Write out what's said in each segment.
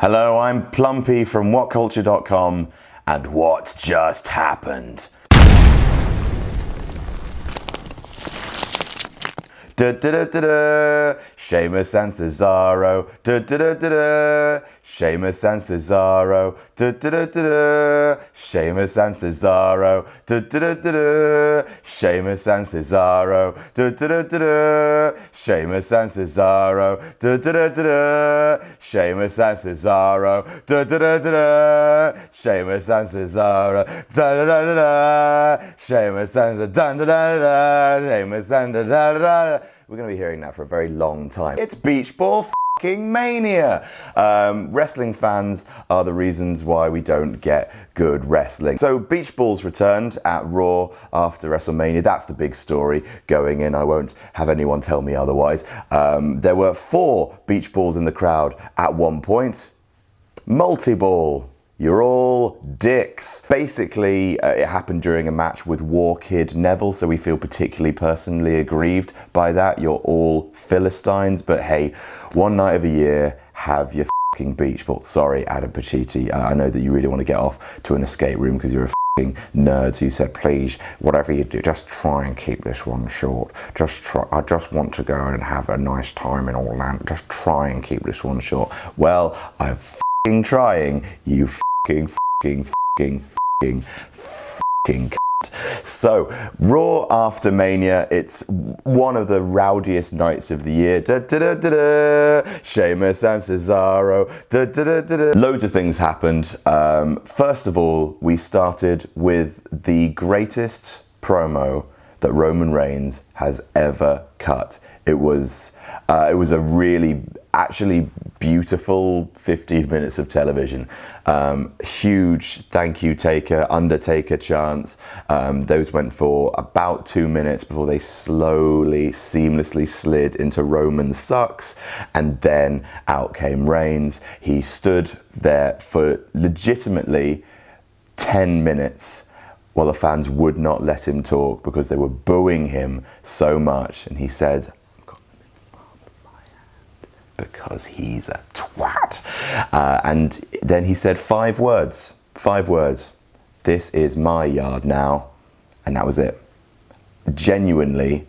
Hello, I'm Plumpy from WhatCulture.com, and what just happened? Sheamus and Cesaro. Sheamus and Cesaro. Sheamus and Cesaro. Sheamus and Cesaro. Sheamus and Cesaro. Sheamus and Cesaro. Sheamus and Cesaro. Sheamus and Sheamus and We're going to be hearing that for a very long time. It's Beach Ball f***ing Mania. Wrestling fans are the reasons why we don't get good wrestling. So Beach Balls returned at Raw after Wrestlemania. That's the big story going in. I won't have anyone tell me otherwise. There were 4 Beach Balls in the crowd at one point. Multi-ball. You're all dicks. Basically, it happened during a match with War Kid Neville, so we feel particularly personally aggrieved by that. You're all Philistines, but hey, one night of a year, have your f***ing beach ball. Sorry, Adam Pacitti. I know that you really want to get off to an escape room because you're a f***ing nerd, so you said, please, whatever you do, just try and keep this one short. Just try. I just want to go and have a nice time in Orlando. Just try and keep this one short. Well, I'm f***ing trying, you f***ing cunt. So, Raw after Mania, it's one of the rowdiest nights of the year. Sheamus and Cesaro. Loads of things happened. First of all, we started with the greatest promo that Roman Reigns has ever cut. It was a really, actually beautiful 15 minutes of television. Huge thank you Taker, Undertaker chants. Those went for about 2 minutes before they slowly, seamlessly slid into Roman sucks, and then out came Reigns. He stood there for legitimately 10 minutes while the fans would not let him talk because they were booing him so much, and he said, because he's a twat. And then he said 5 words. This is my yard now. And that was it. Genuinely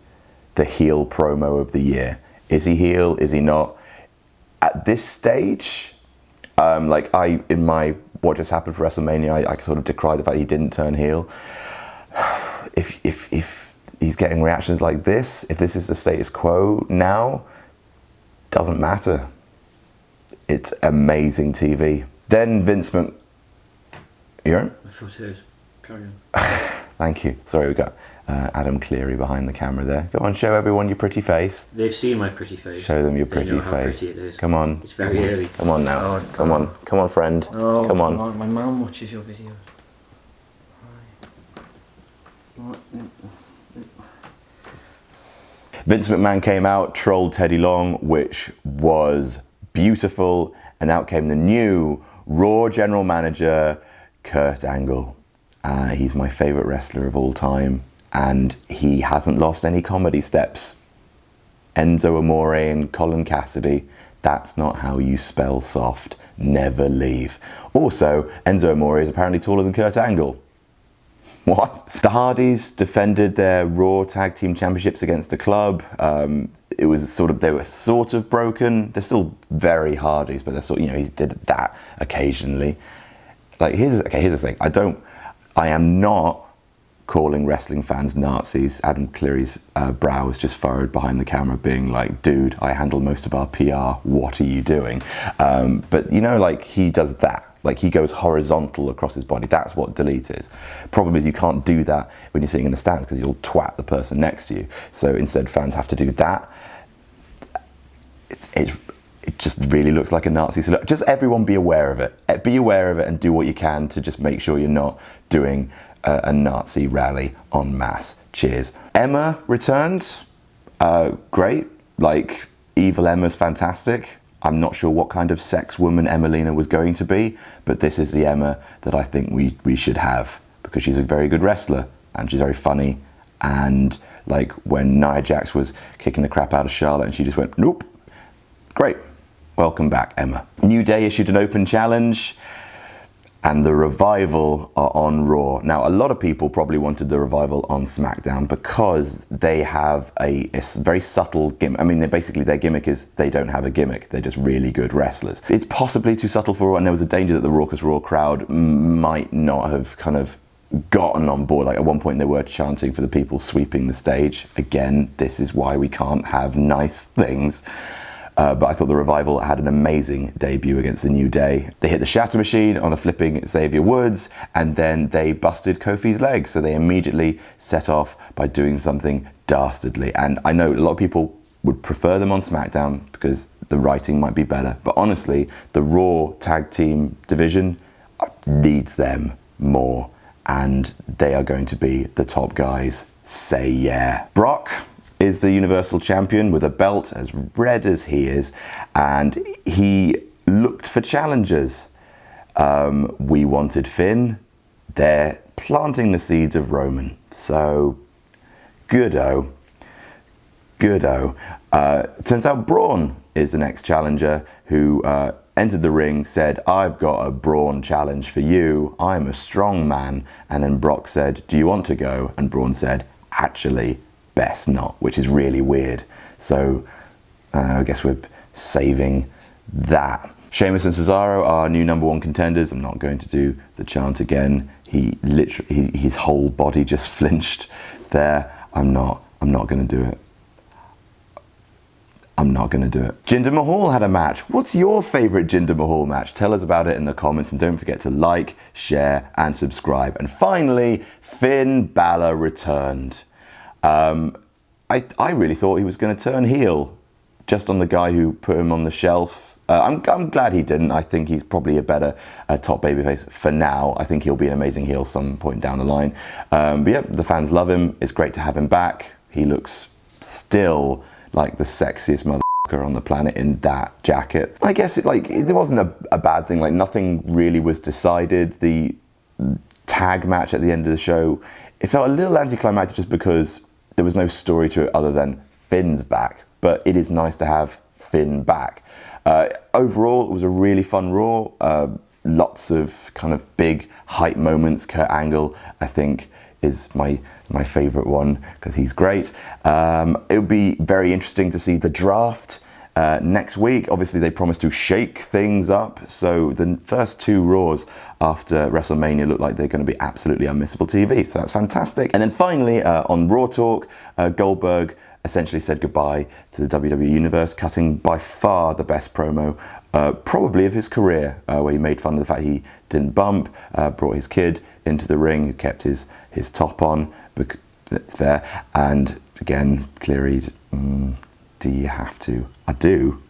the heel promo of the year. Is he heel? Is he not? At this stage, in my what just happened for WrestleMania, I sort of decry the fact he didn't turn heel. If he's getting reactions like this, if this is the status quo now, doesn't matter. It's amazing TV. Then Vince Mc... You all right? I thought it was. Carry on. Thank you. Sorry, we got Adam Cleary behind the camera there. Go on, show everyone your pretty face. They've seen my pretty face. Show them your pretty they know face. How pretty it is. Come on. It's very early. Come on now. Oh, come on, friend. Oh, come on. My mum watches your videos. Vince McMahon came out, trolled Teddy Long, which was beautiful, and out came the new Raw general manager, Kurt Angle. He's my favourite wrestler of all time, and he hasn't lost any comedy steps. Enzo Amore and Colin Cassidy, that's not how you spell soft. Never leave. Also, Enzo Amore is apparently taller than Kurt Angle. What? The Hardys defended their Raw Tag Team Championships against the club. They were sort of broken. They're still very Hardys, but they're sort, he did that occasionally. Here's the thing. I am not calling wrestling fans Nazis. Adam Cleary's brow was just furrowed behind the camera, being like, dude, I handle most of our PR. What are you doing? But he does that. He goes horizontal across his body. That's what delete is. Problem is you can't do that when you're sitting in the stands because you'll twat the person next to you. So instead fans have to do that. It just really looks like a Nazi. So just everyone be aware of it. Be aware of it and do what you can to just make sure you're not doing a Nazi rally en masse. Cheers. Emma returned. Great. Evil Emma's fantastic. I'm not sure what kind of sex woman Emelina was going to be, but this is the Emma that I think we should have, because she's a very good wrestler and she's very funny. And when Nia Jax was kicking the crap out of Charlotte and she just went, nope. Great. Welcome back, Emma. New Day issued an open challenge, and the Revival are on Raw. Now, a lot of people probably wanted the Revival on SmackDown because they have a very subtle gimmick. I mean, their gimmick is they don't have a gimmick. They're just really good wrestlers. It's possibly too subtle for Raw, and there was a danger that the Raucous Raw crowd might not have kind of gotten on board. Like at one point they were chanting for the people sweeping the stage. Again, this is why we can't have nice things. But I thought the Revival had an amazing debut against the New Day. They hit the Shatter Machine on a flipping Xavier Woods, and then they busted Kofi's leg. So they immediately set off by doing something dastardly. And I know a lot of people would prefer them on SmackDown because the writing might be better. But honestly, the Raw tag team division needs them more. And they are going to be the top guys. Say yeah. Brock is the Universal Champion with a belt as red as he is, and he looked for challengers. We wanted Finn. They're planting the seeds of Roman. So, good-o. Good-o. Turns out Braun is the next challenger who entered the ring, said, I've got a Braun challenge for you. I'm a strong man. And then Brock said, do you want to go? And Braun said, actually, best not, which is really weird. So I guess we're saving that. Sheamus and Cesaro are new #1 contenders. I'm not going to do the chant again. He literally, his whole body just flinched there. I'm not going to do it. I'm not going to do it. Jinder Mahal had a match. What's your favourite Jinder Mahal match? Tell us about it in the comments, and don't forget to like, share and subscribe. And finally, Finn Balor returned. I really thought he was going to turn heel just on the guy who put him on the shelf. I'm glad he didn't. I think he's probably a better top babyface for now. I think he'll be an amazing heel some point down the line. But yeah, the fans love him. It's great to have him back. He looks still like the sexiest motherfucker on the planet in that jacket. I guess it wasn't a bad thing. Like nothing really was decided. The tag match at the end of the show, it felt a little anticlimactic just because there was no story to it other than Finn's back. But it is nice to have Finn back. Overall, it was a really fun Raw. Lots of kind of big hype moments. Kurt Angle, I think, is my favourite one because he's great. It would be very interesting to see the draft next week. Obviously, they promised to shake things up. So the first 2 Raws after WrestleMania look like they're going to be absolutely unmissable TV. So that's fantastic. And then finally, on Raw Talk, Goldberg essentially said goodbye to the WWE Universe, cutting by far the best promo, probably of his career, where he made fun of the fact he didn't bump, brought his kid into the ring, who kept his top on, there, and again, clearly, do you have to? I do.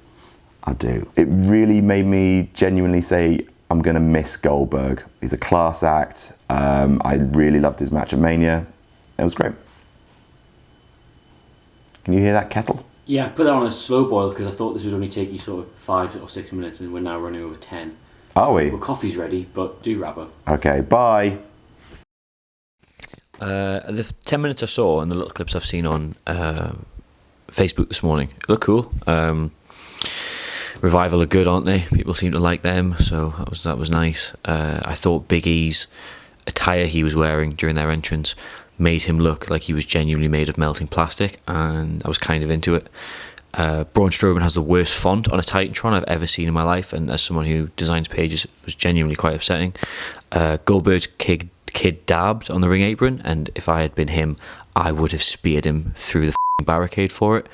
It really made me genuinely say, I'm going to miss Goldberg. He's a class act. I really loved his match at Mania. It was great. Can you hear that kettle? Yeah, put that on a slow boil because I thought this would only take you sort of 5 or 6 minutes, and we're now running over 10. Are we? Well, coffee's ready, but do wrap up. Okay, bye. The 10 minutes I saw and the little clips I've seen on Facebook this morning look cool. Revival are good, aren't they? People seem to like them, so that was nice. I thought Big E's attire he was wearing during their entrance made him look like he was genuinely made of melting plastic, and I was kind of into it. Braun Strowman has the worst font on a Titantron I've ever seen in my life, and as someone who designs pages, it was genuinely quite upsetting. Goldberg's kid dabbed on the ring apron, and if I had been him, I would have speared him through the barricade for it.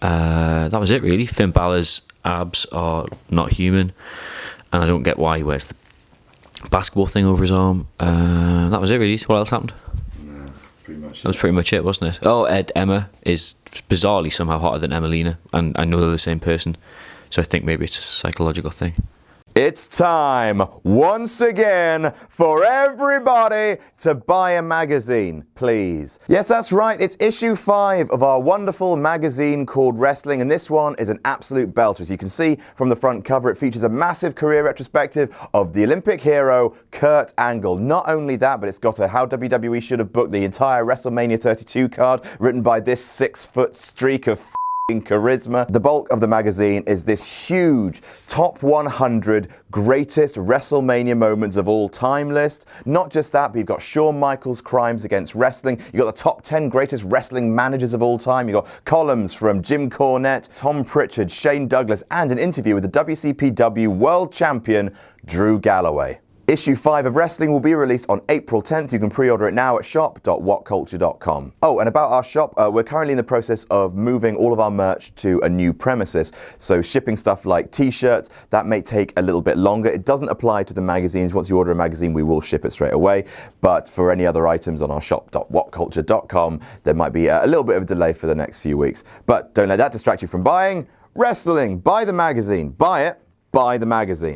That was it, really. Finn Balor's abs are not human, and I don't get why he wears the basketball thing over his arm. That was it, really. What else happened? That was pretty much it, wasn't it? Oh, Emma is bizarrely somehow hotter than Emelina, and I know they're the same person, so I think maybe it's a psychological thing. It's time, once again, for everybody to buy a magazine, please. Yes, that's right, it's issue 5 of our wonderful magazine called Wrestling, and this one is an absolute belter. As you can see from the front cover, it features a massive career retrospective of the Olympic hero, Kurt Angle. Not only that, but it's got a How WWE Should Have Booked the entire WrestleMania 32 card, written by this 6-foot streak of charisma. The bulk of the magazine is this huge top 100 greatest WrestleMania moments of all time list. Not just that, but you've got Shawn Michaels' crimes against wrestling. You've got the top 10 greatest wrestling managers of all time. You've got columns from Jim Cornette, Tom Pritchard, Shane Douglas, and an interview with the WCPW World Champion Drew Galloway. Issue 5 of Wrestling will be released on April 10th. You can pre-order it now at shop.whatculture.com. Oh, and about our shop, we're currently in the process of moving all of our merch to a new premises. So shipping stuff like t-shirts, that may take a little bit longer. It doesn't apply to the magazines. Once you order a magazine, we will ship it straight away. But for any other items on our shop.whatculture.com, there might be a little bit of a delay for the next few weeks. But don't let that distract you from buying wrestling. Buy the magazine. Buy it. Buy the magazine.